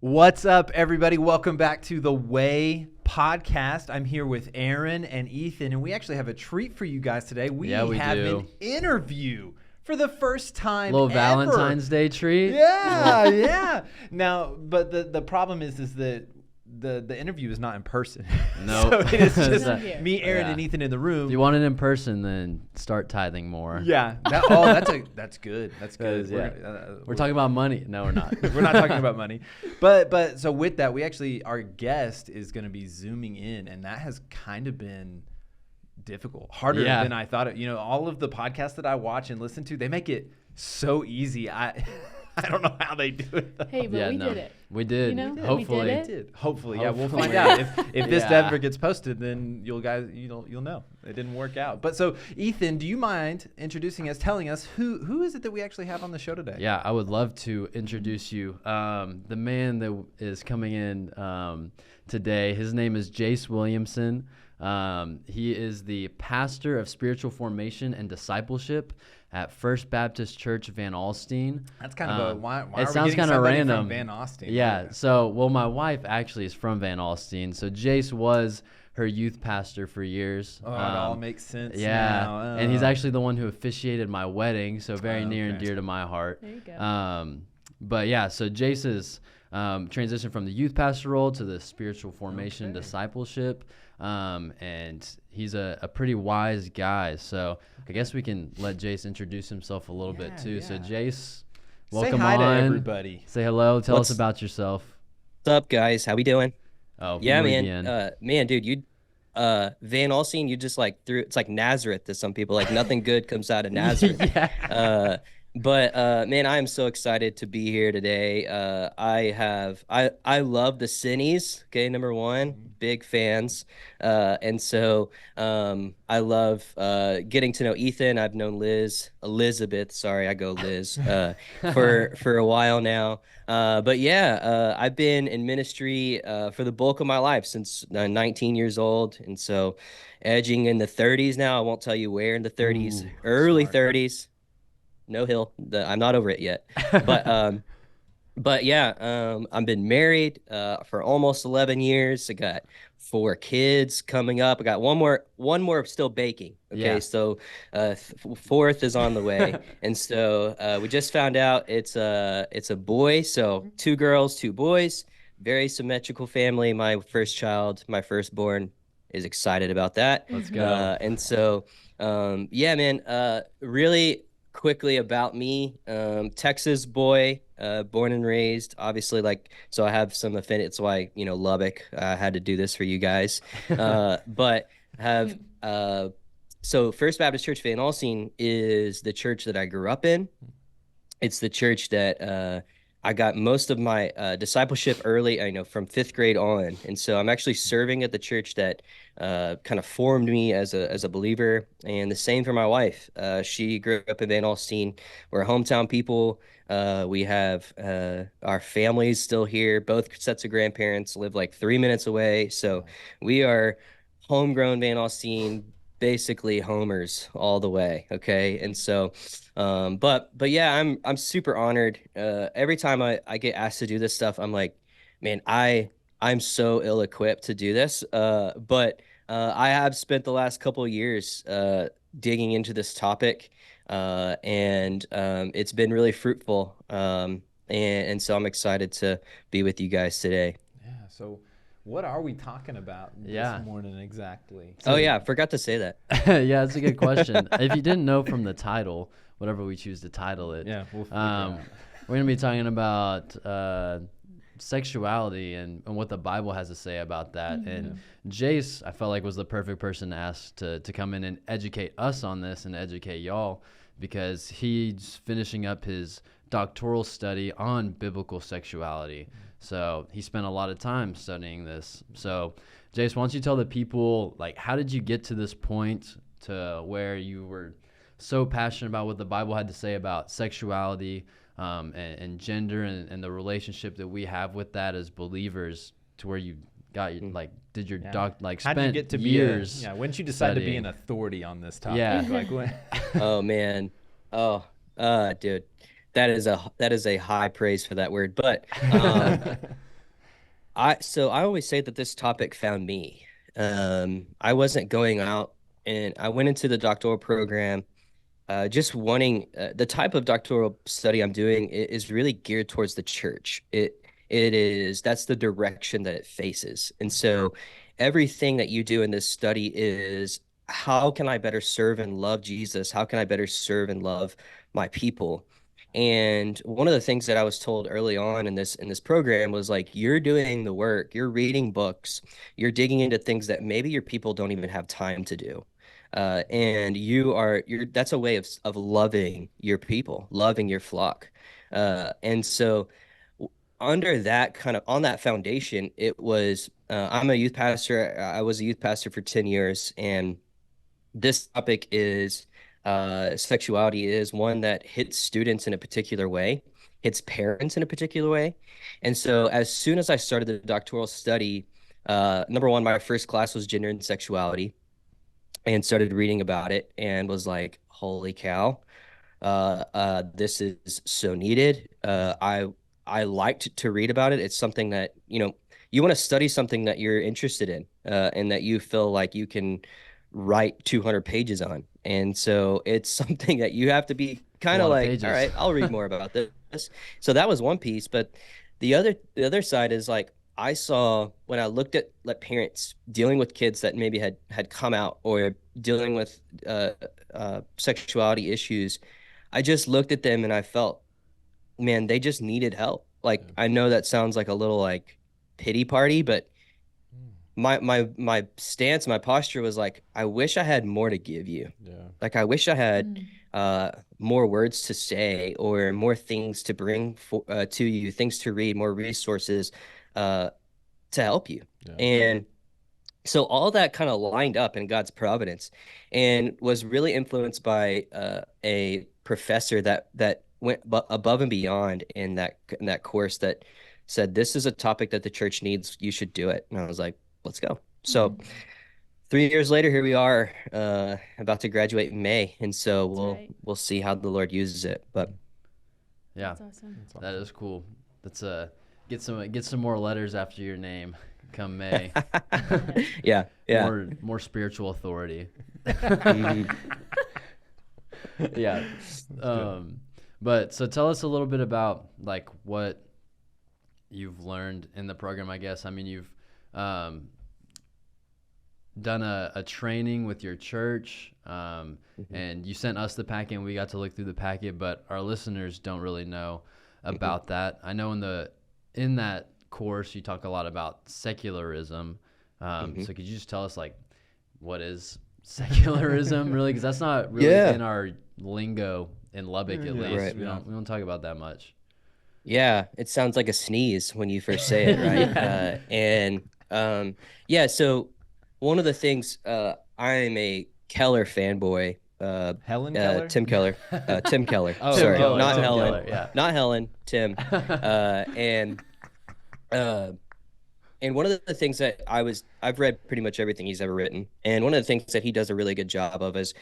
What's up, everybody? Welcome back to the Way podcast. I'm here with Erin and Ethan, and we actually have a treat for you guys today. We have an interview for the first time little ever. Valentine's Day treat. Yeah. Now, but the problem is that the interview is not in person. No. So it is just me, Erin, Yeah. and Ethan in the room. If you want it in person, then start tithing more. Yeah. That's good. That's good. We're talking about money. No, we're not. We're not talking about money. But so with that, our guest is going to be Zooming in, and that has kind of been difficult, harder than I thought. All of the podcasts that I watch and listen to, they make it so easy. I don't know how they do it, though. Hey, but we did it. We did. You know? Hopefully. We did it. Hopefully, yeah. We'll find out. If this ever gets posted, then you'll know. It didn't work out. But so, Ethan, do you mind introducing us, telling us who is it that we actually have on the show today? Yeah, I would love to introduce you. The man that is coming in today, his name is Jace Williamson. He is the pastor of Spiritual Formation and Discipleship at First Baptist Church Van Alstyne. That's kind of why it sounds kind of random. From Van Alstyne? Yeah. So, my wife actually is from Van Alstyne. So Jace was her youth pastor for years. Oh, it all makes sense. Yeah. Now. And he's actually the one who officiated my wedding. So very near and dear to my heart. There you go. But yeah, so Jace's transition from the youth pastor role to the Spiritual Formation and Discipleship. And he's a pretty wise guy. So I guess we can let Jace introduce himself a little bit too. So Jace, welcome Say hi on. to everybody. Say hello. Tell us about yourself. What's up, guys? How we doing? Oh, yeah, muy man. bien. Dude, you Van Alstyne, you just it's like Nazareth to some people. Like nothing good comes out of Nazareth. Yeah. But man, I am so excited to be here today. I love the Cinnies. Okay, number one, big fans. And so I love getting to know Ethan. I've known Elizabeth. Sorry, I go Liz. For a while now. But yeah, I've been in ministry for the bulk of my life since 19 years old, and so edging in the 30s now. I won't tell you where in the 30s, early 30s. No hill. I'm not over it yet. But yeah, I've been married for almost 11 years. I got 4 kids coming up. I got one more still baking. Okay, Yeah. so fourth is on the way. And so we just found out it's a boy. So 2 girls, 2 boys. Very symmetrical family. My first child, my firstborn, is excited about that. Let's go. And so yeah, man. Really quickly about me, Texas boy, born and raised, obviously, so I have some affinity. It's why, Lubbock, I had to do this for you guys. But have, so First Baptist Church Van Alstyne is the church that I grew up in. It's the church that, I got most of my discipleship early, from 5th grade on. And so I'm actually serving at the church that kind of formed me as a believer. And the same for my wife. She grew up in Van Alstyne. We're hometown people. We have our families still here. Both sets of grandparents live like 3 minutes away. So we are homegrown Van Alstyne, basically homers all the way. Okay. And so but yeah, I'm super honored. Every time I get asked to do this stuff, I'm like, man, I'm so ill-equipped to do this. But I have spent the last couple of years digging into this topic, and it's been really fruitful. And so I'm excited to be with you guys today. Yeah. So what are we talking about this morning exactly? Oh yeah, I forgot to say that. Yeah, that's a good question. If you didn't know from the title, whatever we choose to title it, we'll figure it out. We're going to be talking about sexuality and what the Bible has to say about that. Mm-hmm. And Jace, I felt like, was the perfect person to ask to come in and educate us on this and educate y'all, because he's finishing up his doctoral study on biblical sexuality. So he spent a lot of time studying this. So Jace, why don't you tell the people, how did you get to this point to where you were so passionate about what the Bible had to say about sexuality and gender and the relationship that we have with that as believers, to where you got did your spent How'd you get to years when did you decide studying. to be an authority on this topic? Yeah. Oh man. Dude, that is a high praise for that word. But So I always say that this topic found me. I wasn't going out, and I went into the doctoral program just wanting the type of doctoral study I'm doing is really geared towards the church. It is that's the direction that it faces. And so everything that you do in this study is how can I better serve and love Jesus? How can I better serve and love my people? And one of the things that I was told early on in this program was like, you're doing the work, you're reading books, you're digging into things that maybe your people don't even have time to do. And you're that's a way of loving your people, loving your flock. And so under that kind of on that foundation, it was I'm a youth pastor. I was a youth pastor for 10 years, and this topic is sexuality is one that hits students in a particular way, hits parents in a particular way. And so as soon as I started the doctoral study, number one, my first class was gender and sexuality, and started reading about it and was like, holy cow, this is so needed. I liked to read about it. It's something that, you want to study something that you're interested in, and that you feel like you can write 200 pages on. And so it's something that you have to be kind of like, all right, I'll read more about this. So that was one piece. But the other side is like, I saw when I looked at parents dealing with kids that maybe had come out or dealing with sexuality issues, I just looked at them and I felt, man, they just needed help. Like, I know that sounds like a little like pity party, but my stance, my posture was like, I wish I had more to give you. Yeah. Like, I wish I had more words to say or more things to bring to you, things to read, more resources to help you. Yeah. And so all that kind of lined up in God's providence, and was really influenced by a professor that went above and beyond in that course, that said, this is a topic that the church needs. You should do it. And I was like, let's go. So 3 years later, here we are, about to graduate in May. And so we'll see how the Lord uses it. But yeah, that's awesome. That is cool. That's get some more letters after your name come May. Yeah. More spiritual authority. Yeah. But so tell us a little bit about like what you've learned in the program, I guess. I mean, you've done a training with your church, and you sent us the packet and we got to look through the packet, but our listeners don't really know about that. I know in that course you talk a lot about secularism. So could you just tell us like what is secularism really? Because that's not really in our lingo in Lubbock, at least. Right. We don't talk about that much. Yeah, it sounds like a sneeze when you first say it, right? So one of the things, I'm a Keller fanboy. Helen Keller? Tim Keller. Tim Keller. Oh, sorry, Keller, not Tim Helen. Keller, yeah. Not Helen. Tim. And one of the things that I've read pretty much everything he's ever written, and one of the things that he does a really good job of is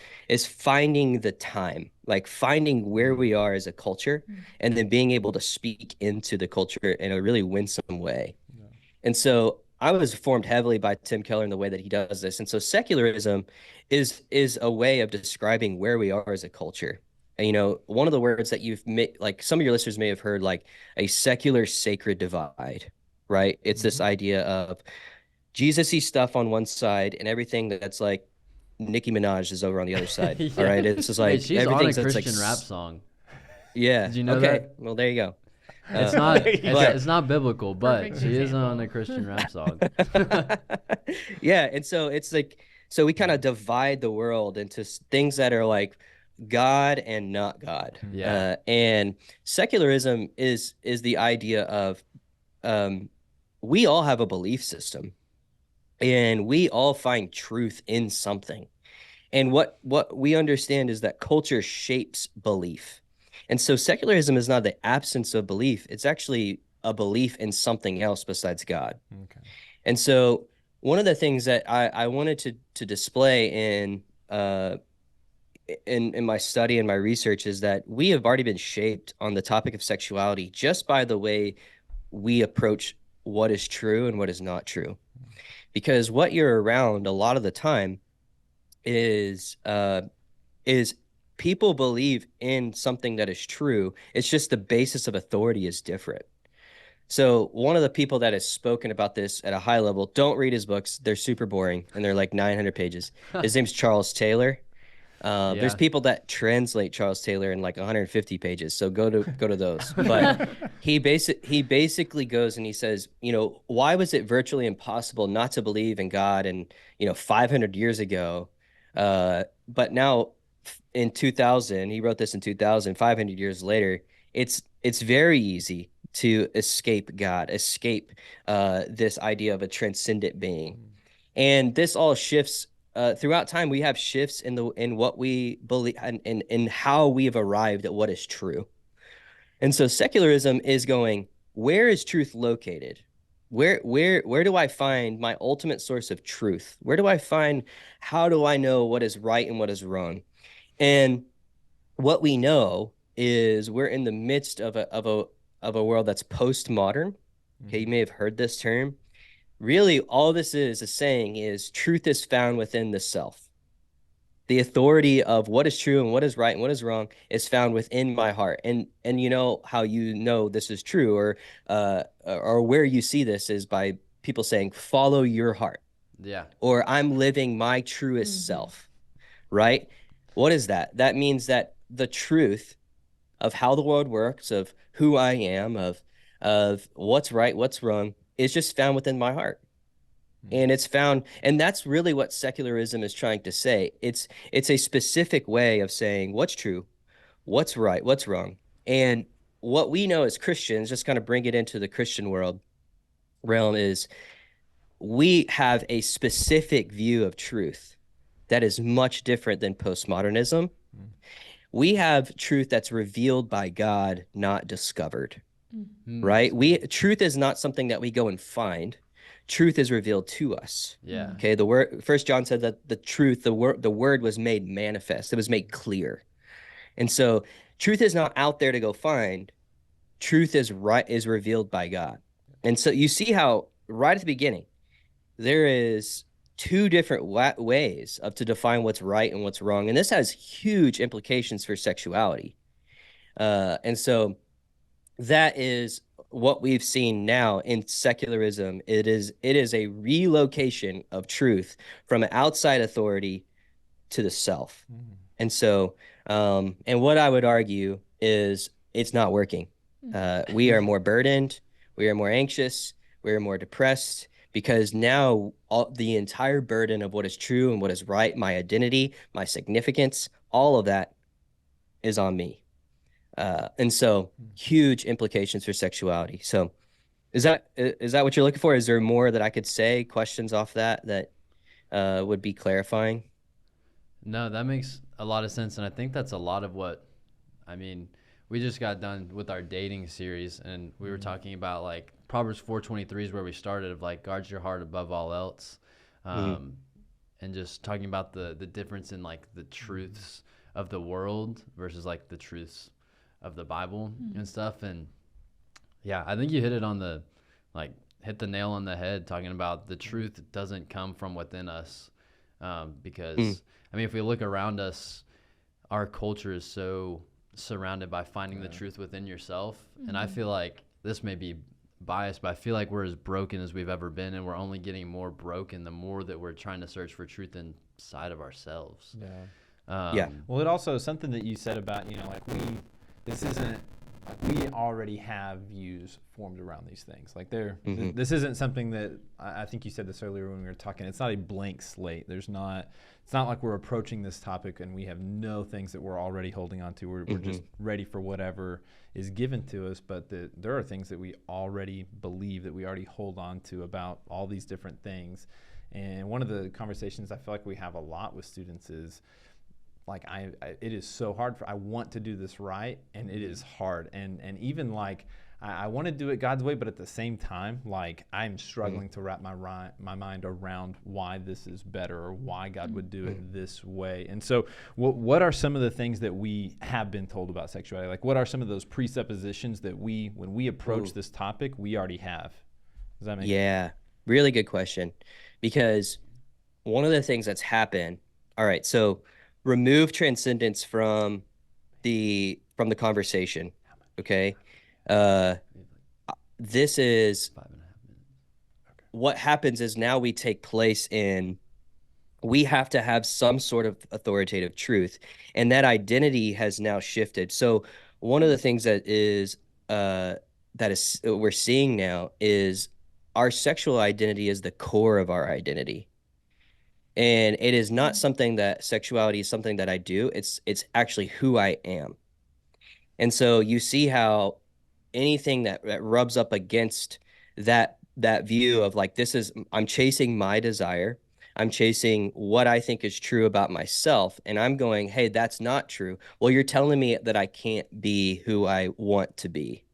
finding the time, like finding where we are as a culture, and then being able to speak into the culture in a really winsome way. Yeah. And so I was formed heavily by Tim Keller in the way that he does this. And so secularism is a way of describing where we are as a culture. And, one of the words that you've made, like some of your listeners may have heard, like a secular sacred divide. Right? It's this idea of Jesus-y stuff on one side and everything that's like Nicki Minaj is over on the other side. Yeah. All right. It's just like she's everything's on a Christian rap song. Yeah. Did you know that? Well, there you go. It's not it's not biblical, but she is on a Christian rap song. Yeah. And so it's like, so we kind of divide the world into things that are like God and not God. Yeah. And secularism is the idea of we all have a belief system, and we all find truth in something. And what we understand is that culture shapes belief. And so secularism is not the absence of belief. It's actually a belief in something else besides God. Okay. And so one of the things that I wanted to display in my study and my research is that we have already been shaped on the topic of sexuality just by the way we approach what is true and what is not true. Because what you're around a lot of the time is people believe in something that is true. It's just the basis of authority is different. So one of the people that has spoken about this at a high level, don't read his books. They're super boring and they're like 900 pages. His name's Charles Taylor. There's people that translate Charles Taylor in like 150 pages. So go to those. But he basically goes and he says, why was it virtually impossible not to believe in God and 500 years ago? But now in 2000, he wrote this in 2000, 500 years later, it's very easy to escape God, escape this idea of a transcendent being. And this all shifts throughout time. We have shifts in what we believe and in how we've arrived at what is true. And so secularism is going, where is truth located? Where do I find my ultimate source of truth? How do I know what is right and what is wrong? And what we know is we're in the midst of a world that's postmodern. Okay, you may have heard this term. Really, all this is saying is truth is found within the self. The authority of what is true and what is right and what is wrong is found within my heart. And you know how you know this is true, or where you see this is by people saying, follow your heart. Yeah. Or I'm living my truest self, right? What is that? That means that the truth of how the world works, of who I am, of what's right, what's wrong, is just found within my heart. And it's found, and that's really what secularism is trying to say. It's a specific way of saying what's true, what's right, what's wrong. And what we know as Christians, just kind of bring it into the Christian realm, is we have a specific view of truth that is much different than postmodernism. We have truth that's revealed by God, not discovered. Right? Truth is not something that we go and find. Truth is revealed to us. Yeah. Okay. The word, 1 John said that the truth, the word was made manifest. It was made clear. And so truth is not out there to go find. Truth is revealed by God. And so you see how right at the beginning, there is two different ways to define what's right and what's wrong. And this has huge implications for sexuality. And so that is what we've seen now in secularism. It is a relocation of truth from an outside authority to the self. And so, and what I would argue is it's not working. We are more burdened. We are more anxious. We are more depressed because now the entire burden of what is true and what is right, my identity, my significance, all of that is on me. And so huge implications for sexuality. So is that what you're looking for? Is there more that I could say, questions off that would be clarifying? No, that makes a lot of sense. And I think that's a lot of what, we just got done with our dating series and we were talking about like Proverbs 4:23 is where we started, of like, guard your heart above all else. And just talking about the difference in like the truths of the world versus like the truths of the Bible and stuff. And yeah, I think you hit the nail on the head, talking about the truth doesn't come from within us. Because if we look around us, our culture is so surrounded by finding the truth within yourself. And I feel like this may be biased, but I feel like we're as broken as we've ever been, and we're only getting more broken the more that we're trying to search for truth inside of ourselves. Well, it also is something that you said about, we already have views formed around these things. Like this isn't something that, I think you said this earlier when we were talking, it's not a blank slate. It's not like we're approaching this topic and we have no things that we're already holding on to. We're just ready for whatever is given to us, but there are things that we already believe, that we already hold on to about all these different things. And one of the conversations I feel like we have a lot with students is, like, it is so hard I want to do this right, and it is hard. And even like, I want to do it God's way, but at the same time, like, I'm struggling to wrap my mind around why this is better or why God would do it this way. And so what are some of the things that we have been told about sexuality? Like, what are some of those presuppositions that when we approach this topic, we already have? Does that make sense? Yeah, really good question. Because one of the things that's happened, all right, so remove transcendence from the conversation. Okay. Uh, this is 5.5 minutes. what happens is now we have to have some sort of authoritative truth, and that identity has now shifted. So one of the things that is we're seeing now is our sexual identity is the core of our identity. And it is not something that sexuality is something that I do. It's actually who I am. And so you see how anything that rubs up against that view of like, this is, I'm chasing my desire, I'm chasing what I think is true about myself, and I'm going, hey, that's not true. Well, you're telling me that I can't be who I want to be.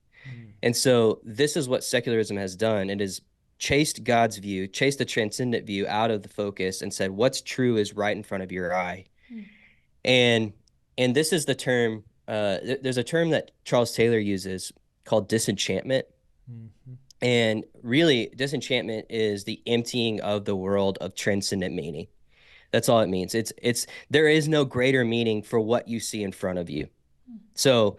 And so this is what secularism has done. It has chased God's view, chased the transcendent view out of the focus, and said what's true is right in front of your eye. And this is the term, there's a term that Charles Taylor uses called disenchantment. And really, disenchantment is the emptying of the world of transcendent meaning. That's all it means. There is no greater meaning for what you see in front of you. So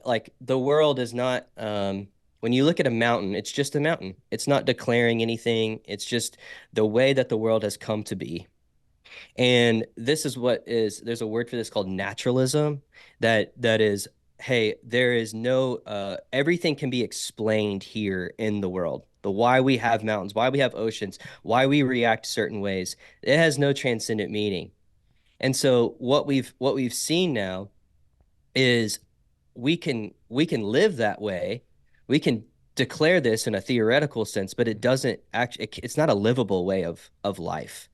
like the world is not, when you look at a mountain, it's just a mountain. It's not declaring anything. It's just the way that the world has come to be. And this is there's a word for this called naturalism that is, hey, there is no, everything can be explained here in the world. The why we have mountains, why we have oceans, why we react certain ways. It has no transcendent meaning. And so what we've seen now is we can live that way. We can declare this in a theoretical sense, but it doesn't actually, it's not a livable way of life.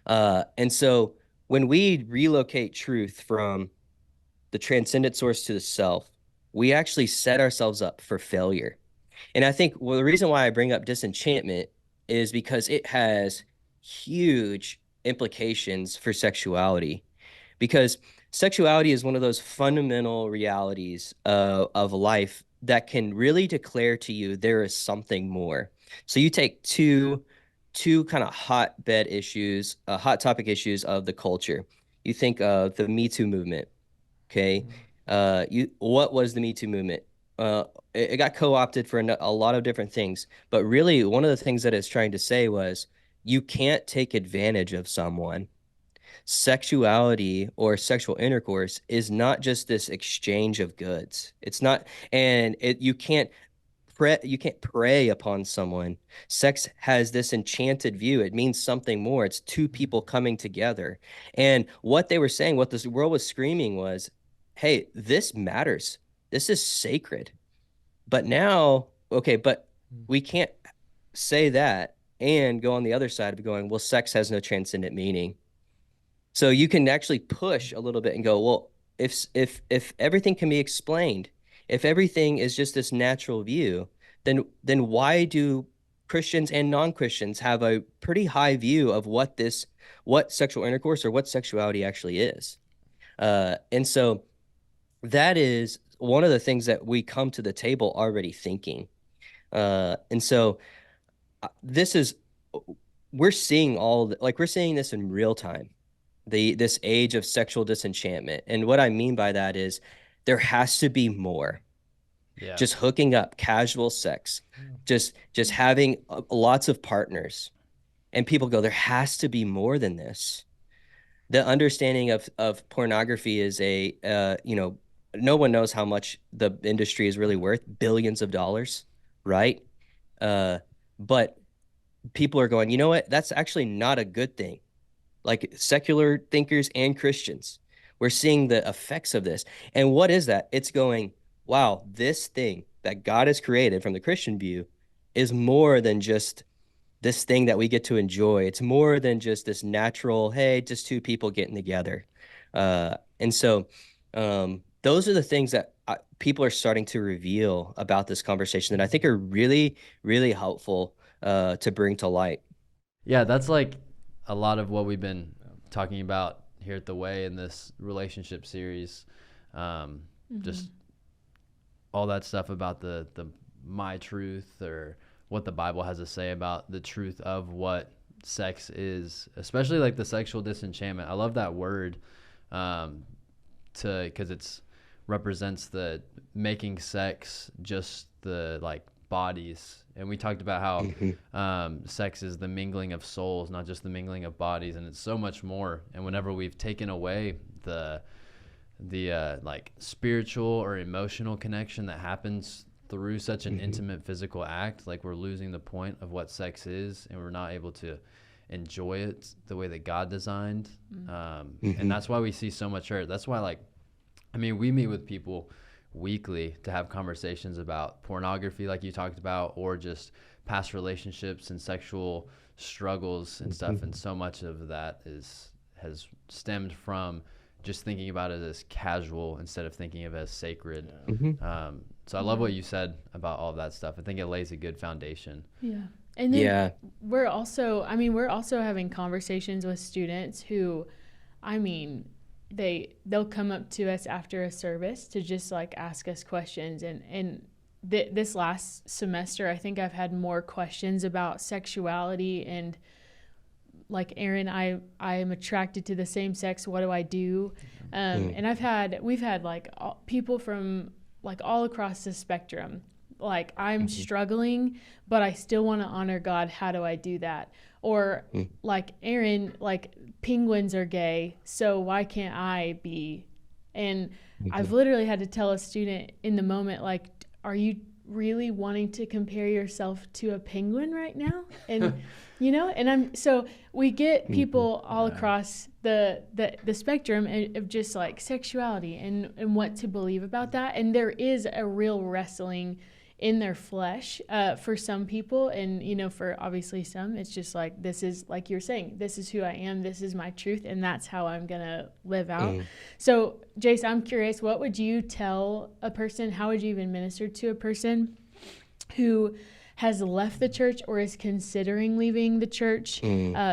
And so when we relocate truth from the transcendent source to the self, we actually set ourselves up for failure. And I think, well, the reason why I bring up disenchantment is because it has huge implications for sexuality. Because sexuality is one of those fundamental realities of life that can really declare to you there is something more. So you take two kind of hot topic issues of the culture. You think of the Me Too movement. Okay. What was the Me Too movement? It got co-opted for a lot of different things, but really one of the things that it's trying to say was you can't take advantage of someone. Sexuality or sexual intercourse is not just this exchange of goods. It's not, and you can't prey upon someone. Sex has this enchanted view. It means something more. It's two people coming together. And what they were saying, what this world was screaming was, hey, this matters. This is sacred. But now, okay, but we can't say that and go on the other side of going, well, sex has no transcendent meaning. So you can actually push a little bit and go, well, if everything can be explained, if everything is just this natural view, then why do Christians and non-Christians have a pretty high view of what sexual intercourse or what sexuality actually is? And so that is one of the things that we come to the table already thinking. And so we're seeing we're seeing this in real time. This age of sexual disenchantment. And what I mean by that is there has to be more. Yeah. Just hooking up, casual sex, just having lots of partners. And people go, there has to be more than this. The understanding of pornography is no one knows how much the industry is really worth, billions of dollars, right? But people are going, you know what? That's actually not a good thing. Like secular thinkers and Christians, we're seeing the effects of this. And what is that? It's going, wow, this thing that God has created from the Christian view is more than just this thing that we get to enjoy. It's more than just this natural, hey, just two people getting together. And so those are the things that people are starting to reveal about this conversation that I think are really, really helpful to bring to light. Yeah, that's like a lot of what we've been talking about here at the Way in this relationship series. Just all that stuff about the my truth or what the Bible has to say about the truth of what sex is, especially like the sexual disenchantment. I love that word, because it's represents the making sex just the like bodies. And we talked about how sex is the mingling of souls, not just the mingling of bodies, and it's so much more. And whenever we've taken away the like spiritual or emotional connection that happens through such an intimate physical act, like we're losing the point of what sex is, and we're not able to enjoy it the way that God designed. And that's why we see so much hurt. That's why, like, I mean, we meet with people weekly to have conversations about pornography, like you talked about, or just past relationships and sexual struggles and stuff. And so much of that has stemmed from just thinking about it as casual instead of thinking of it as sacred. So I love what you said about all of that stuff. I think it lays a good foundation. Yeah. And then we're also having conversations with students who, I mean, they'll come up to us after a service to just like ask us questions. And this last semester, I think I've had more questions about sexuality and like, Erin, I am attracted to the same sex. What do I do? And we've had like people from like all across the spectrum. Like, I'm struggling, but I still want to honor God. How do I do that? Or like, Erin, like, penguins are gay, so why can't I be? And I've literally had to tell a student in the moment, like, are you really wanting to compare yourself to a penguin right now? And you know, and so we get people all across the spectrum of just like sexuality and what to believe about that. And there is a real wrestling in their flesh for some people, and you know, for obviously some, it's just like, this is, like you're saying, this is who I am, this is my truth, and that's how I'm gonna live out. So Jace, I'm curious, what would you tell a person, how would you even minister to a person who has left the church or is considering leaving the church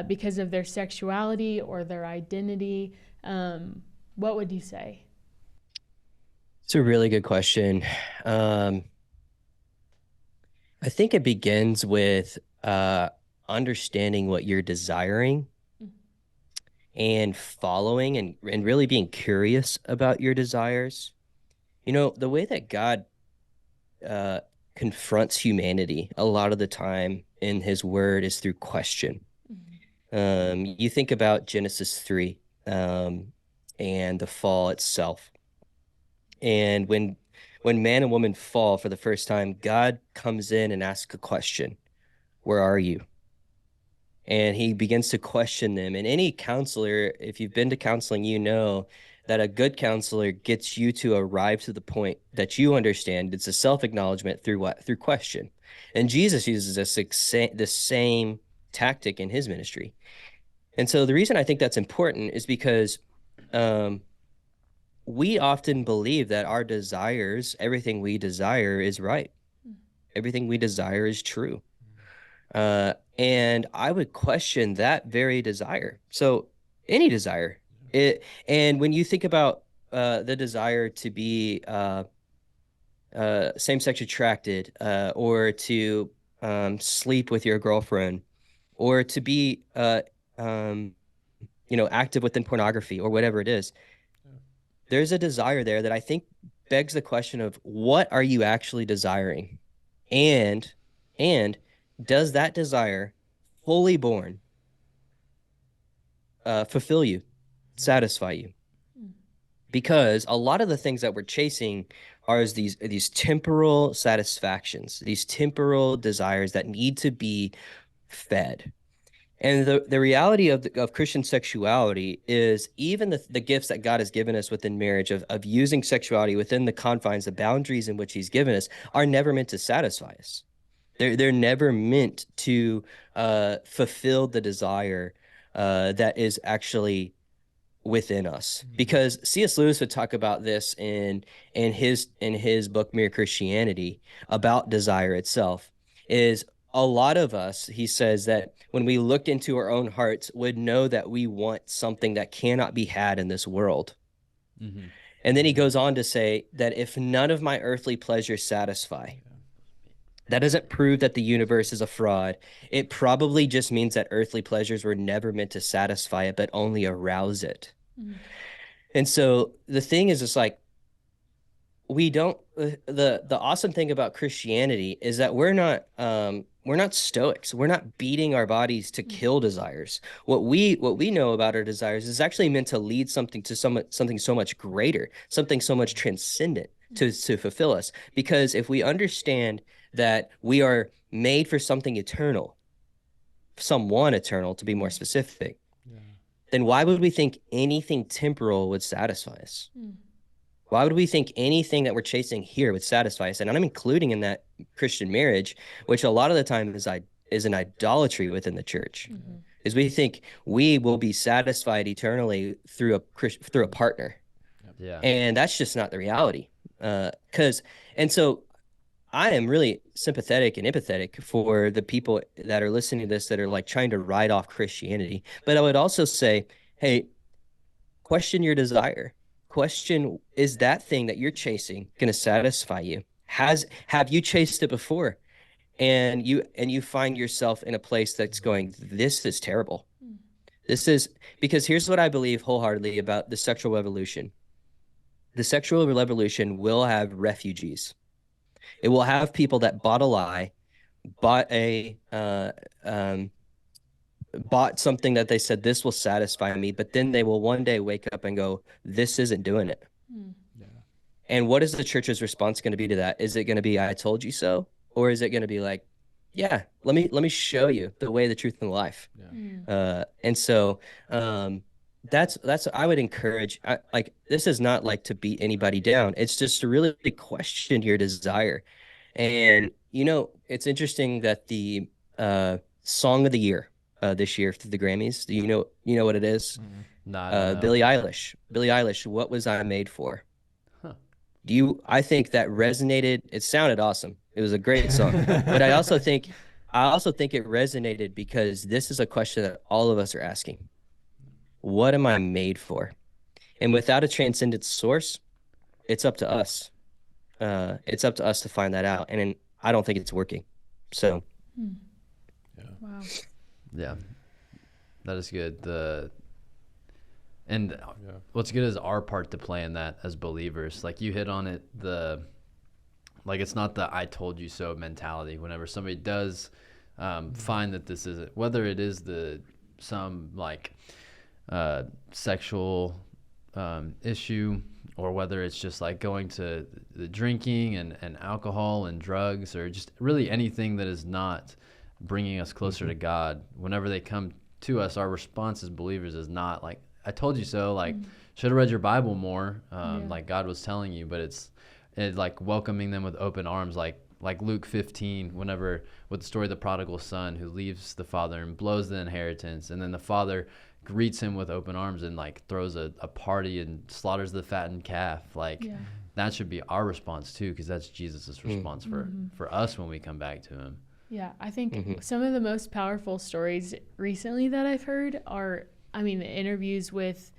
because of their sexuality or their identity? What would you say? It's a really good question. I think it begins with understanding what you're desiring and following and really being curious about your desires. You know, the way that God confronts humanity a lot of the time in his word is through question. You think about Genesis 3 and the fall itself. And when man and woman fall for the first time, God comes in and asks a question. Where are you? And he begins to question them. And any counselor, if you've been to counseling, you know that a good counselor gets you to arrive to the point that you understand. It's a self-acknowledgement through what? Through question. And Jesus uses the same tactic in his ministry. And so the reason I think that's important is because we often believe that our desires, everything we desire is right. Everything we desire is true. And I would question that very desire. So any desire. And when you think about the desire to be same-sex attracted, or to sleep with your girlfriend, or to be active within pornography or whatever it is, there's a desire there that I think begs the question of, what are you actually desiring? And does that desire, fully born, fulfill you, satisfy you? Because a lot of the things that we're chasing are these temporal satisfactions, these temporal desires that need to be fed. And the reality of Christian sexuality is, even the gifts that God has given us within marriage of using sexuality within the confines, the boundaries in which he's given us, are never meant to satisfy us. They're never meant to fulfill the desire that is actually within us. Because C.S. Lewis would talk about this in his book Mere Christianity, about desire itself. Is a lot of us, he says, that when we look into our own hearts, would know that we want something that cannot be had in this world. And then he goes on to say that if none of my earthly pleasures satisfy, That doesn't prove that the universe is a fraud. It probably just means that earthly pleasures were never meant to satisfy it, but only arouse it. Mm. And so the thing is, it's like, we don't, the awesome thing about Christianity is that we're not stoics. We're not beating our bodies to kill desires. What we know about our desires is actually meant to lead something to something so much greater, something so much transcendent to fulfill us. Because if we understand that we are made for something eternal, someone eternal to be more specific, then why would we think anything temporal would satisfy us? Why would we think anything that we're chasing here would satisfy us? And I'm including in that Christian marriage, which a lot of the time is an idolatry within the church, is we think we will be satisfied eternally through a partner. Yeah. And that's just not the reality. And so I am really sympathetic and empathetic for the people that are listening to this that are like trying to write off Christianity. But I would also say, hey, question your desire. Question, is that thing that you're chasing going to satisfy you? Have you chased it before? And you find yourself in a place that's going, this is terrible. This is, because here's what I believe wholeheartedly about the sexual revolution. The sexual revolution will have refugees. It will have people that bought a lie, bought something that they said, this will satisfy me, but then they will one day wake up and go, this isn't doing it. Yeah. And what is the church's response going to be to that? Is it going to be, I told you so? Or is it going to be like, yeah, let me show you the way, the truth, and the life. Yeah. And so that's I would encourage, like, this is not like to beat anybody down. It's just to really question your desire. And, it's interesting that the song of the year this year through the Grammys, do you know what it is? Billie Eilish, What Was I Made For? Huh. I think that resonated. It sounded awesome. It was a great song. But I also think it resonated because this is a question that all of us are asking. What am I made for? And without a transcendent source, it's up to us. It's up to us to find that out. And I don't think it's working. So. Yeah. Wow. Yeah, that is good. What's good is our part to play in that as believers. Like you hit on it, it's not the "I told you so" mentality. Whenever somebody does find that this isn't, whether it is some sexual issue, or whether it's just like going to the drinking and alcohol and drugs, or just really anything that is not bringing us closer to God. Whenever they come to us, our response as believers is not like, I told you so, like, should have read your Bible more, like God was telling you, but it's like welcoming them with open arms, like Luke 15, with the story of the prodigal son who leaves the father and blows the inheritance, and then the father greets him with open arms and like throws a party and slaughters the fattened calf. That should be our response too, because that's Jesus' response for us when we come back to him. Yeah, I think some of the most powerful stories recently that I've heard are, the interviews with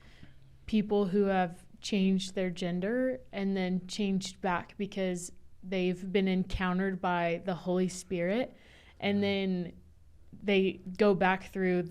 people who have changed their gender and then changed back because they've been encountered by the Holy Spirit, and then they go back through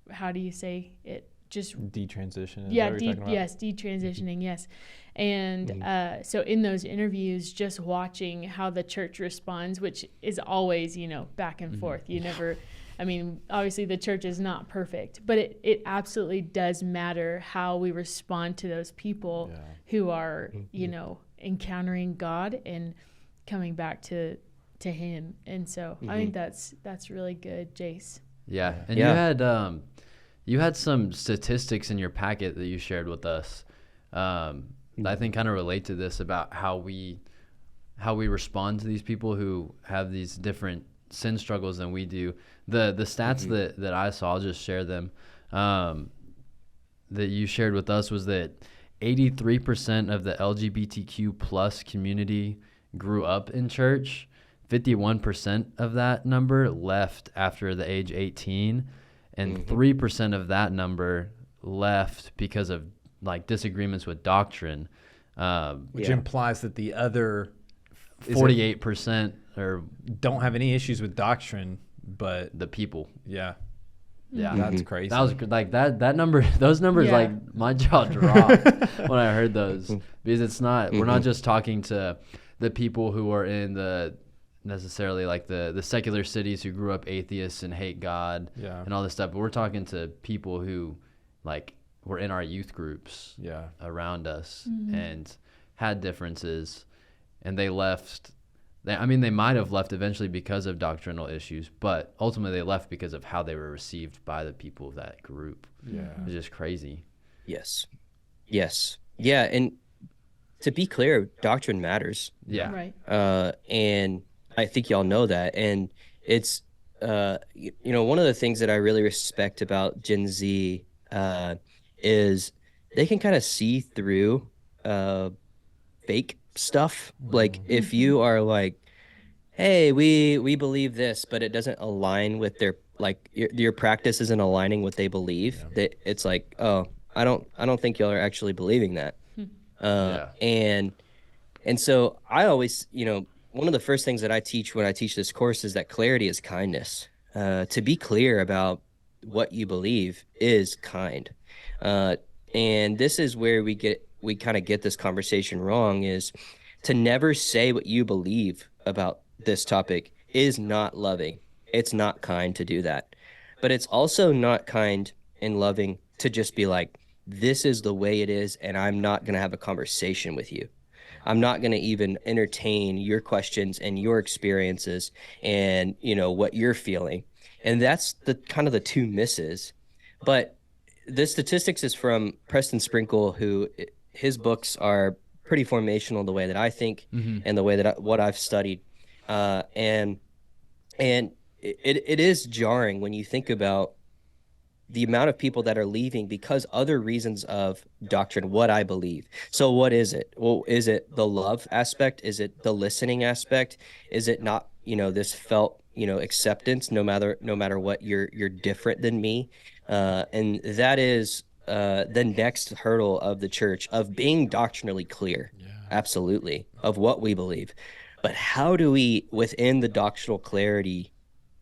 how do you say it? Just detransition. Detransitioning. Yes. And so in those interviews, just watching how the church responds, which is always, back and forth. You never, obviously the church is not perfect, but it absolutely does matter how we respond to those people who are, encountering God and coming back to him. And so I think that's really good, Jace. Yeah. And you had some statistics in your packet that you shared with us. I think kind of relate to this about how we respond to these people who have these different sin struggles than we do. The stats that I saw, I'll just share them, that you shared with us, was that 83% of the LGBTQ plus community grew up in church. 51% of that number left after the age 18, and 3% of that number left because of like disagreements with doctrine, which implies that the other 48% or don't have any issues with doctrine, but the people. Yeah. Yeah, that's crazy. That was like that number. Those numbers, like my jaw dropped when I heard those, because it's not. We're not just talking to the people who are in the necessarily like the secular cities who grew up atheists and hate God and all this stuff. But we're talking to people who like were in our youth groups around us and had differences, and they left. They might have left eventually because of doctrinal issues, but ultimately they left because of how they were received by the people of that group. Yeah. It's just crazy. Yes. Yeah, and to be clear, doctrine matters. Yeah. Right. And I think y'all know that. And it's, one of the things that I really respect about Gen Z is they can kind of see through fake stuff. Like if you are like, hey, we believe this, but it doesn't align with their, like your practice isn't aligning what they believe, that it's like, oh, I don't think y'all are actually believing that. And so I always, one of the first things that I teach when I teach this course is that clarity is kindness. To be clear about what you believe is kind. And this is where we kind of get this conversation wrong, is to never say what you believe about this topic is not loving. It's not kind to do that. But it's also not kind and loving to just be like, this is the way it is, and I'm not going to have a conversation with you. I'm not going to even entertain your questions and your experiences and, what you're feeling. And that's the kind of the two misses. But the statistics is from Preston Sprinkle, who his books are pretty formational the way that I think and the way that what I've studied. And it is jarring when you think about the amount of people that are leaving because other reasons of doctrine, what I believe. So what is it? Well, is it the love aspect? Is it the listening aspect? Is it not, this felt, acceptance, no matter what, you're different than me. And that is the next hurdle of the church, of being doctrinally clear. Absolutely. Of what we believe. But how do we, within the doctrinal clarity,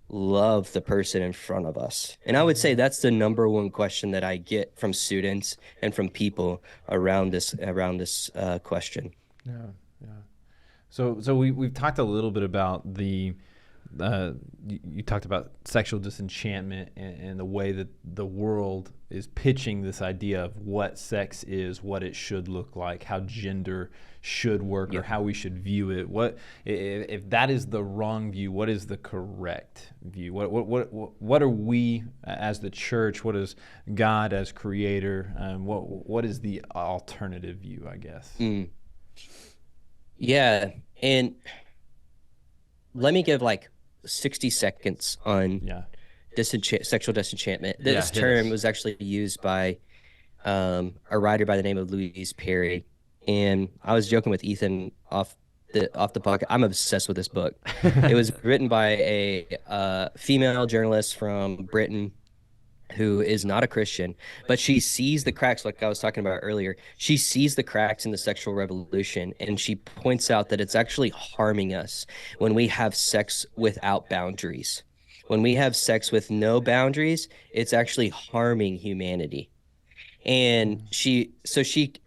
love the person in front of us? And I would say that's the number one question that I get from students and from people around this question. Yeah. So we've talked a little bit about the you talked about sexual disenchantment and the way that the world is pitching this idea of what sex is, what it should look like, how gender should work, or how we should view it. What if that is the wrong view? What is the correct view? What are we as the church? What is God as creator? What is the alternative view, I guess? Yeah, and let me give like 60 seconds on sexual disenchantment. This term was actually used by a writer by the name of Louise Perry, and I was joking with Ethan off the podcast. I'm obsessed with this book. It was written by a female journalist from Britain who is not a Christian, but she sees the cracks, like I was talking about earlier. She sees the cracks in the sexual revolution, and she points out that it's actually harming us when we have sex without boundaries. When we have sex with no boundaries, it's actually harming humanity. And she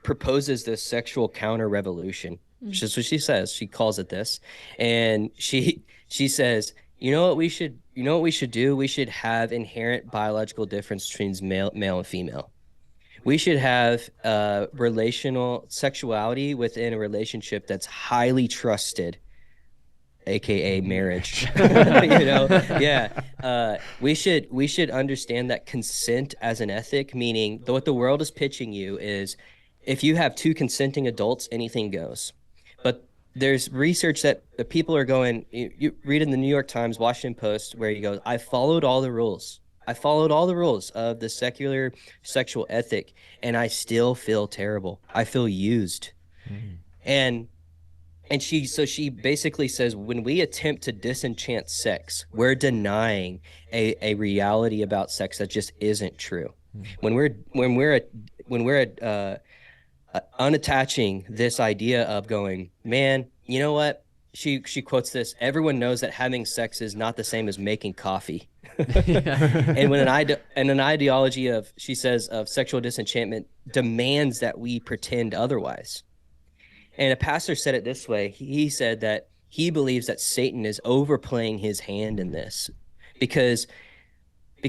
proposes this sexual counter-revolution. That's what she says. She calls it this. And she says, you know what we should do? We should have inherent biological difference between male and female. We should have relational sexuality within a relationship that's highly trusted, aka marriage. We should understand that consent as an ethic, meaning what the world is pitching you is, if you have two consenting adults, anything goes. But there's research that the people are going, you read in the New York Times, Washington Post, where you go, I followed all the rules. I followed all the rules of the secular sexual ethic, and I still feel terrible. I feel used. And she basically says, when we attempt to disenchant sex, we're denying a reality about sex that just isn't true. When we're unattaching this idea of going, man, you know what? she quotes this: everyone knows that having sex is not the same as making coffee. And when an ideology of, she says, of sexual disenchantment demands that we pretend otherwise. And a pastor said it this way. He said that he believes that Satan is overplaying his hand in this because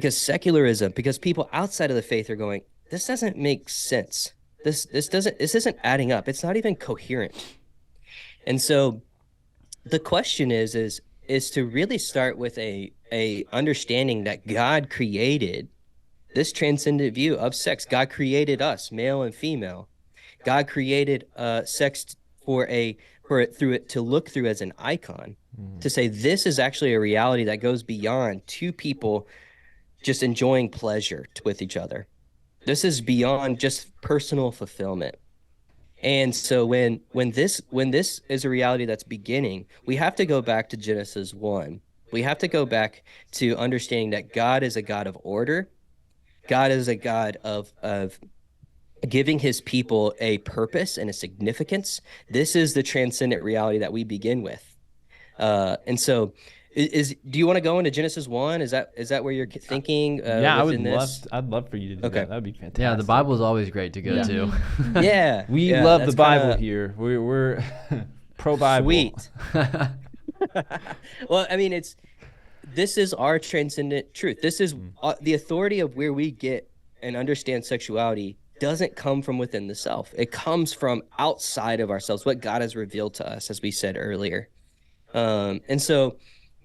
secularism, because people outside of the faith are going, this doesn't make sense. This isn't adding up. It's not even coherent. And so the question is to really start with a understanding that God created this transcendent view of sex. God created us, male and female. God created sex to look through as an icon, to say this is actually a reality that goes beyond two people just enjoying pleasure with each other. This is beyond just personal fulfillment. And so when this is a reality that's beginning, we have to go back to Genesis 1. We have to go back to understanding that God is a God of order. God is a God of giving his people a purpose and a significance. This is the transcendent reality that we begin with. And so do you want to go into Genesis 1? Is that where you're thinking? Yeah, I'd love for you to do that. That'd be fantastic. Yeah, the Bible is always great to go to. Yeah. We love the Bible here. We're pro Bible. Sweet. Well, I mean, this is our transcendent truth. This is the authority of where we get and understand sexuality doesn't come from within the self. It comes from outside of ourselves, what God has revealed to us, as we said earlier. And so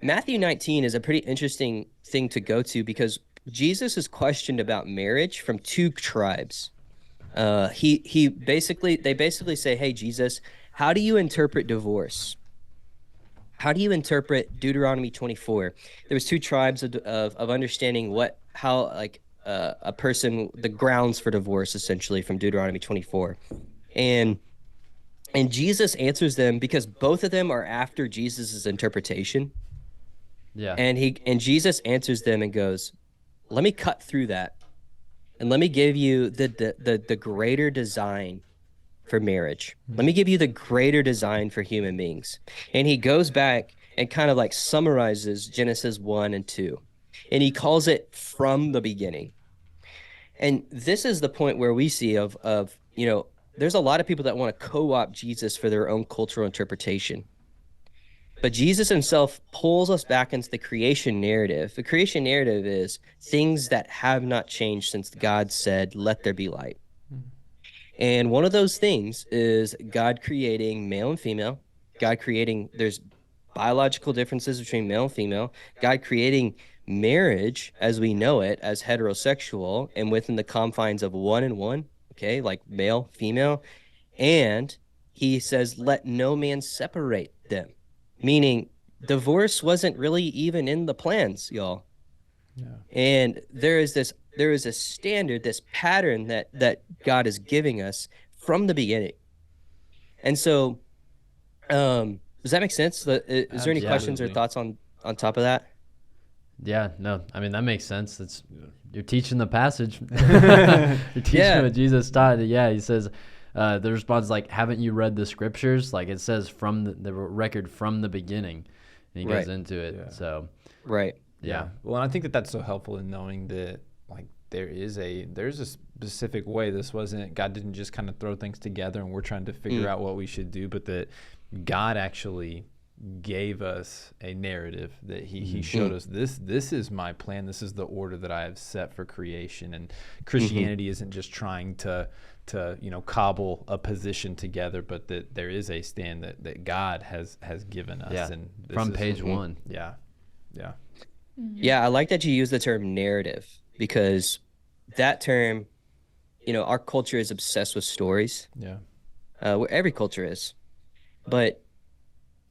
Matthew 19 is a pretty interesting thing to go to because Jesus is questioned about marriage from two tribes. They basically say, "Hey, Jesus, how do you interpret divorce? How do you interpret Deuteronomy 24?" There was two tribes of understanding a person, the grounds for divorce, essentially, from Deuteronomy 24. And Jesus answers them because both of them are after Jesus's interpretation. Yeah. And Jesus answers them and goes, let me cut through that and let me give you the greater design for marriage. Let me give you the greater design for human beings. And he goes back and kind of like summarizes Genesis 1 and 2. And he calls it from the beginning. And this is the point where we see there's a lot of people that want to co-opt Jesus for their own cultural interpretation. But Jesus himself pulls us back into the creation narrative. The creation narrative is things that have not changed since God said, let there be light. And one of those things is God creating male and female, there's biological differences between male and female, God creating marriage as we know it as heterosexual and within the confines of one and one, okay, like male, female. And he says, let no man separate them. Meaning divorce wasn't really even in the plans, y'all. Yeah. And there is a standard, this pattern that God is giving us from the beginning. And so, does that make sense? Is there any questions or thoughts on top of that? Yeah, no, I mean, that makes sense. You're teaching the passage. You're teaching what Jesus taught. Yeah, he says, the response is like, haven't you read the scriptures? Like it says from the record from the beginning. And he goes into it. Yeah. So, right. Yeah. Well, and I think that's so helpful in knowing that like there's a specific way. God didn't just kind of throw things together and we're trying to figure out what we should do, but that God actually gave us a narrative that he showed us this is my plan, this is the order that I have set for creation. And Christianity isn't just trying to cobble a position together, but that there is a stand that God has given us. And from page 1. I like that you use the term narrative, because that term, our culture is obsessed with stories. Every culture is, but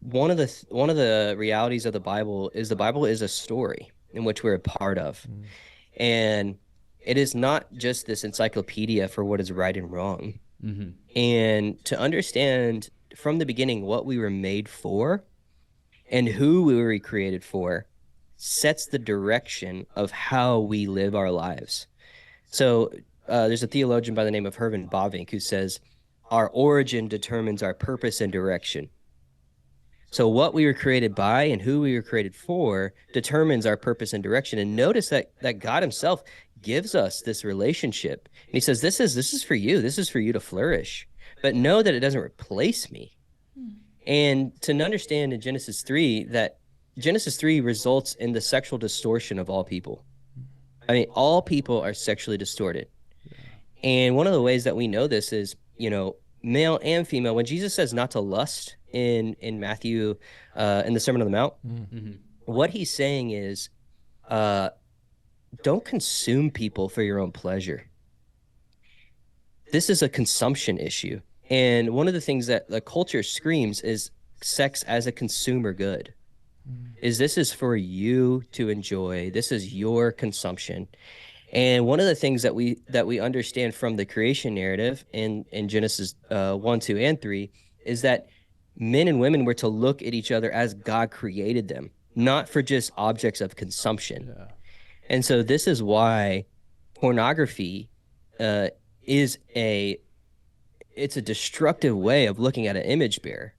one of the realities of the Bible is a story in which we're a part of. And it is not just this encyclopedia for what is right and wrong. And to understand from the beginning what we were made for and who we were created for sets the direction of how we live our lives. So there's a theologian by the name of Herman Bavinck who says, our origin determines our purpose and direction. So what we were created by and who we were created for determines our purpose and direction. And notice that God himself gives us this relationship. And he says, this is for you. This is for you to flourish. But know that it doesn't replace me. And to understand in Genesis 3 that Genesis 3 results in the sexual distortion of all people. I mean, all people are sexually distorted. And one of the ways that we know this is, male and female. When Jesus says not to lust in Matthew, in the Sermon on the Mount, what he's saying is, don't consume people for your own pleasure. This is a consumption issue. And one of the things that the culture screams is sex as a consumer good. This is for you to enjoy. This is your consumption. And one of the things that we understand from the creation narrative in Genesis 1, 2, and 3 is that men and women were to look at each other as God created them, not for just objects of consumption. Yeah. And so this is why pornography is a destructive way of looking at an image bearer,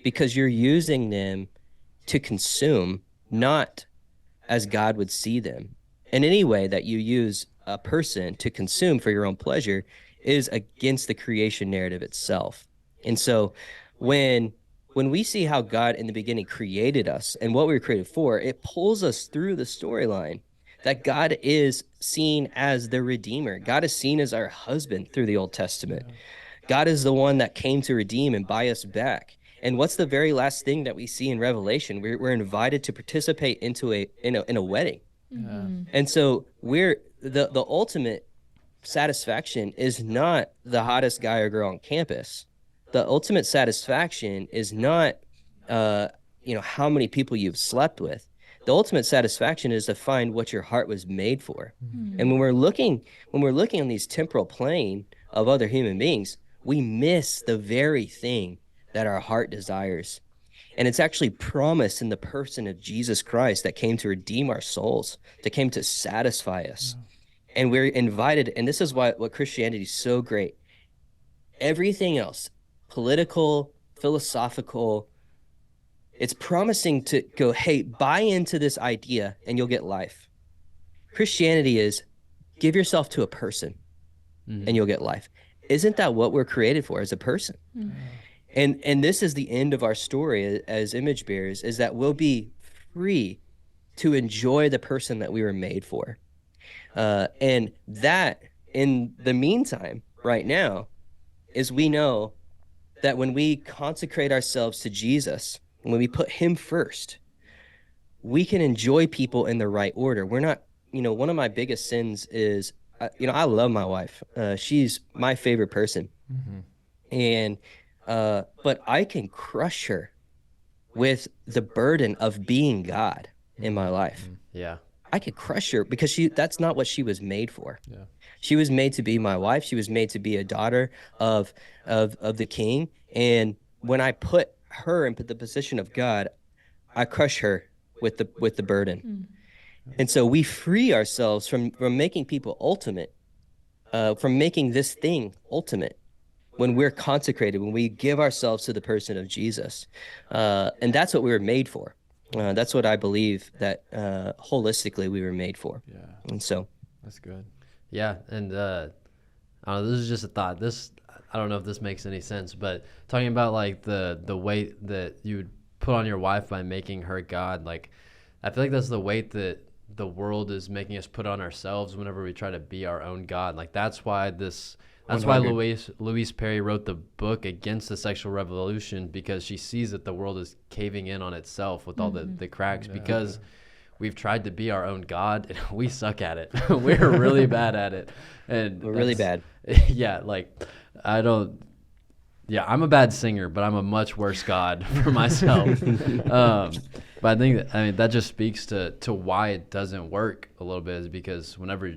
because you're using them to consume, not as God would see them. And any way that you use a person to consume for your own pleasure is against the creation narrative itself. And so when we see how God in the beginning created us and what we were created for, it pulls us through the storyline that God is seen as the Redeemer. God is seen as our husband through the Old Testament. Yeah. God is the one that came to redeem and buy us back. And what's the very last thing that we see in Revelation? We're invited to participate in a wedding. Yeah. And so the ultimate satisfaction is not the hottest guy or girl on campus. The ultimate satisfaction is not how many people you've slept with. The ultimate satisfaction is to find what your heart was made for. Mm-hmm. And when we're looking on these temporal plane of other human beings, we miss the very thing that our heart desires. And it's actually promised in the person of Jesus Christ that came to redeem our souls, that came to satisfy us. Yeah. And we're invited, and this is what Christianity is so great. Everything else, political, philosophical, it's promising to go, hey, buy into this idea and you'll get life. Christianity is give yourself to a person and you'll get life. Isn't that what we're created for, as a person? Mm-hmm. And this is the end of our story as image bearers, is that we'll be free to enjoy the person that we were made for. And that, in the meantime, right now, is we know that when we consecrate ourselves to Jesus, when we put him first, we can enjoy people in the right order. We're not, one of my biggest sins is, I love my wife. She's my favorite person. Mm-hmm. And, but I can crush her with the burden of being God in my life. Yeah. I could crush her because that's not what she was made for. Yeah. She was made to be my wife. She was made to be a daughter of the King. And when I put her in the position of God, I crush her with the burden. And so we free ourselves from making people ultimate, from making this thing ultimate, when we're consecrated, when we give ourselves to the person of Jesus. And that's what we were made for. That's what I believe that holistically we were made for. Yeah. And so that's good. Yeah. And I don't know, this is just a thought. I don't know if this makes any sense, but talking about like the weight that you would put on your wife by making her God, like I feel like that's the weight that the world is making us put on ourselves whenever we try to be our own God. Like that's why Louise Perry wrote the book Against the Sexual Revolution, because she sees that the world is caving in on itself with all the cracks, because we've tried to be our own God and we suck at it. We're really bad at it. And we're really bad. Yeah. Like I'm a bad singer, but I'm a much worse God for myself. But I think that just speaks to why it doesn't work a little bit, is because whenever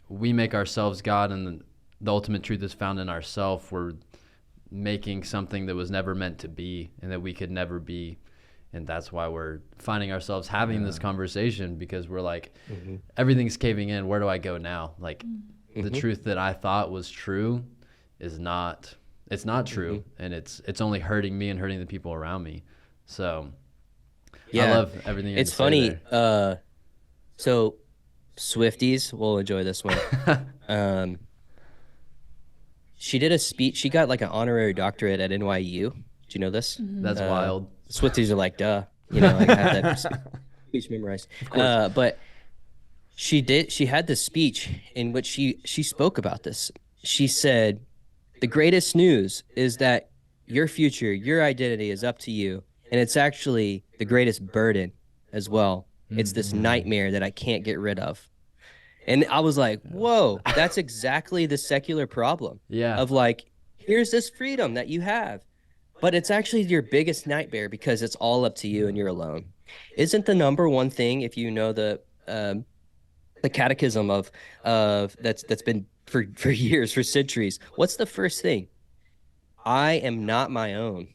we make ourselves God and the ultimate truth is found in ourselves, we're making something that was never meant to be and that we could never be. And that's why we're finding ourselves having this conversation, because we're like, everything's caving in. Where do I go now? Like the truth that I thought was true it's not true. And it's only hurting me and hurting the people around me. So yeah, I love everything. It's funny. So Swifties will enjoy this one. She did a speech. She got like an honorary doctorate at NYU. Do you know this? That's wild. Swifties are like, duh. You know, like I have that speech memorized. But she had this speech in which she spoke about this. She said, the greatest news is that your future, your identity is up to you. And it's actually the greatest burden as well. It's this nightmare that I can't get rid of. And I was like, whoa, that's exactly the secular problem. Yeah. Of like, here's this freedom that you have, but it's actually your biggest nightmare because it's all up to you and you're alone. Isn't the number one thing, if you know the catechism of that's been for years, for centuries, what's the first thing? I am not my own.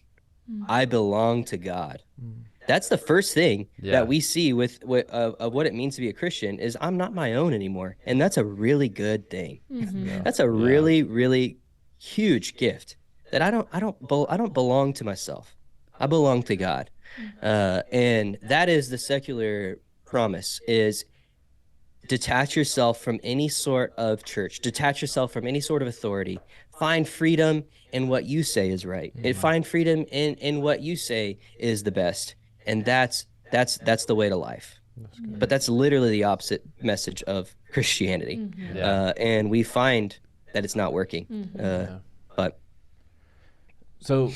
I belong to God. That's the first thing that we see with of what it means to be a Christian is I'm not my own anymore. And that's a really good thing. That's a really, really huge gift that I don't belong to myself. I belong to God. And that is the secular promise, is detach yourself from any sort of church, detach yourself from any sort of authority, find freedom in what you say is right, and find freedom in what you say is the best. And that's the way to life. But that's literally the opposite message of Christianity. And we find that it's not working. But so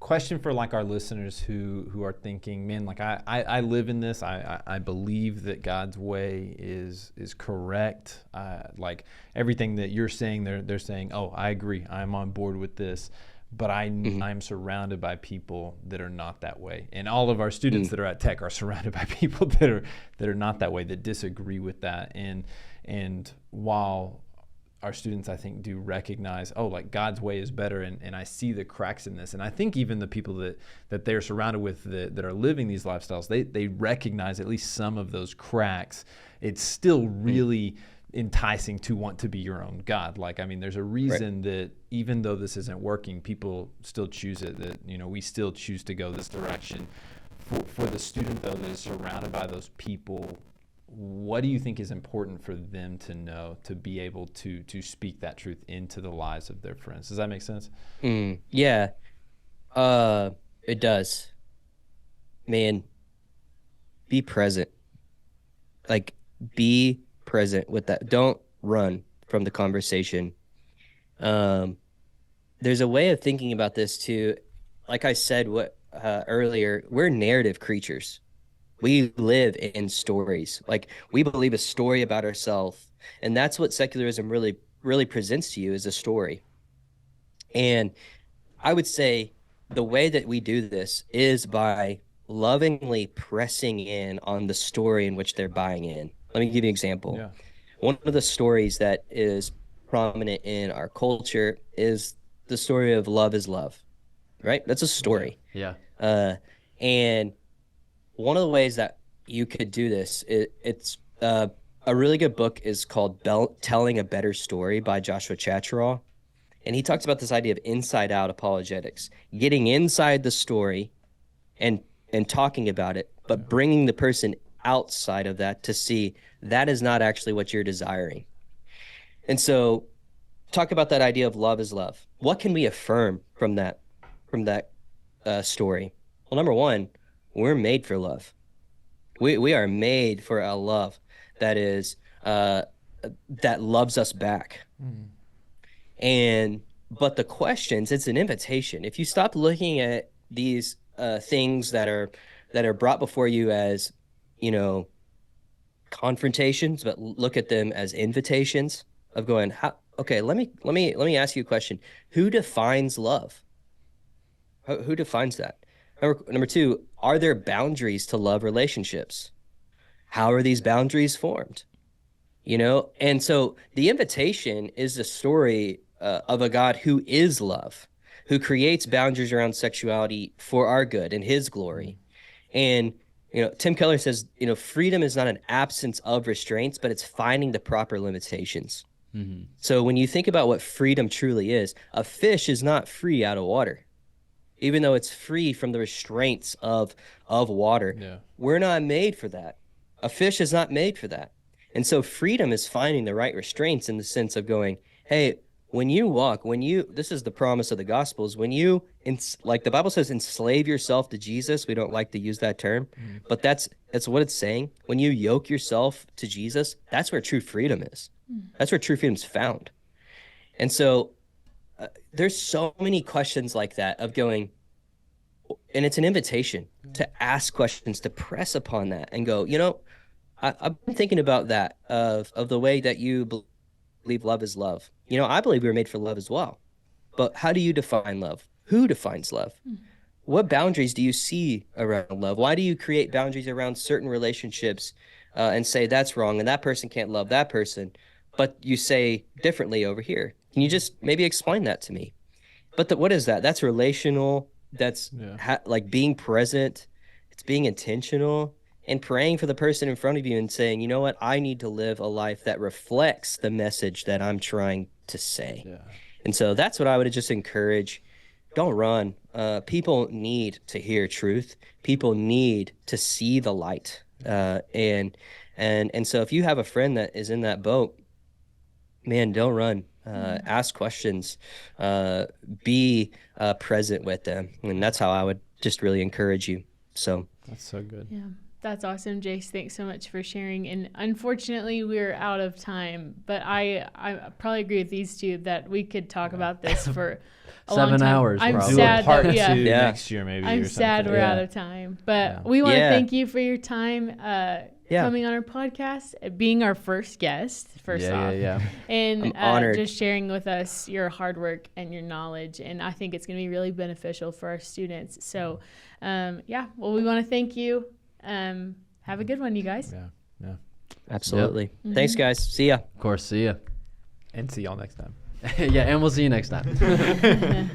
question for like our listeners who are thinking, man, like I live in this. I believe that God's way is correct. Like everything that you're saying, they're saying, oh, I agree. I'm on board with this. But I'm surrounded by people that are not that way. And all of our students that are at Tech are surrounded by people that are not that way, that disagree with that. And while our students, I think, do recognize, oh, like God's way is better, and I see the cracks in this. And I think even the people that they're surrounded with that are living these lifestyles, they recognize at least some of those cracks. It's still really enticing to want to be your own God. Like, I mean, there's a reason that even though this isn't working, people still choose it, that, you know, we still choose to go this direction. For the student, though, that is surrounded by those people, what do you think is important for them to know to be able to speak that truth into the lives of their friends? Does that make sense? Yeah, it does. Man, be present. Like, be present with that. Don't run from the conversation. There's a way of thinking about this too. Like I said earlier, we're narrative creatures. We live in stories. Like, we believe a story about ourselves, and that's what secularism really presents to you, is a story. And I would say the way that we do this is by lovingly pressing in on the story in which they're buying in. Let me give you an example. Yeah. One of the stories that is prominent in our culture is the story of love is love, right? That's a story. Yeah. And one of the ways that you could do this, it's a really good book is called Telling a Better Story by Joshua Chatraw. And he talks about this idea of inside out apologetics, getting inside the story and talking about it, but bringing the person outside of that to see that is not actually what you're desiring. And so talk about that idea of love is love. What can we affirm from that story? Well, number one, we're made for love. We are made for a love that is that loves us back. But the questions, it's an invitation. If you stop looking at these things that are brought before you as, you know, confrontations, but look at them as invitations of going, okay, let me ask you a question. Who defines love? Who defines that? Number two, are there boundaries to love relationships? How are these boundaries formed? You know, and so the invitation is the story of a God who is love, who creates boundaries around sexuality for our good and his glory. And, you know, Tim Keller says, you know, freedom is not an absence of restraints, but it's finding the proper limitations. So when you think about what freedom truly is, a fish is not free out of water. even though it's free from the restraints of water. Yeah. We're not made for that. A fish is not made for that. And so freedom is finding the right restraints in the sense of going, hey, when you walk, this is the promise of the Gospels, when you, like the Bible says, enslave yourself to Jesus. We don't like to use that term, but that's what it's saying. When you yoke yourself to Jesus, that's where true freedom is. That's where true freedom is found. And so there's so many questions like that of going, and it's an invitation to ask questions, to press upon that and go, I've been thinking about that, of the way that you believe love is love. I believe we were made for love as well. But how do you define love? Who defines love? What boundaries do you see around love? Why do you create boundaries around certain relationships and say that's wrong and that person can't love that person, but you say differently over here? Can you just maybe explain that to me? But what is that? That's relational. That's like being present. It's being intentional and praying for the person in front of you and saying, you know what? I need to live a life that reflects the message that I'm trying to say. Yeah. And so that's what I would just encourage. Don't run. People need to hear truth. People need to see the light. And so if you have a friend that is in that boat, man, don't run. Ask questions. Be present with them. And that's how I would just really encourage you. So that's so good. Yeah. That's awesome, Jace. Thanks so much for sharing. And unfortunately, we're out of time. But I probably agree with these two that we could talk about this for a 7 long time. hours. I'm probably. sad do a part that, two next year, maybe. I'm or sad we're out of time. But we want to thank you for your time coming on our podcast, being our first guest, first off. And just sharing with us your hard work and your knowledge. And I think it's going to be really beneficial for our students. So, we want to thank you. Have a good one, you guys. Yeah. Absolutely. Yep. Thanks, guys. See ya. Of course, see ya. And see y'all next time. And we'll see you next time.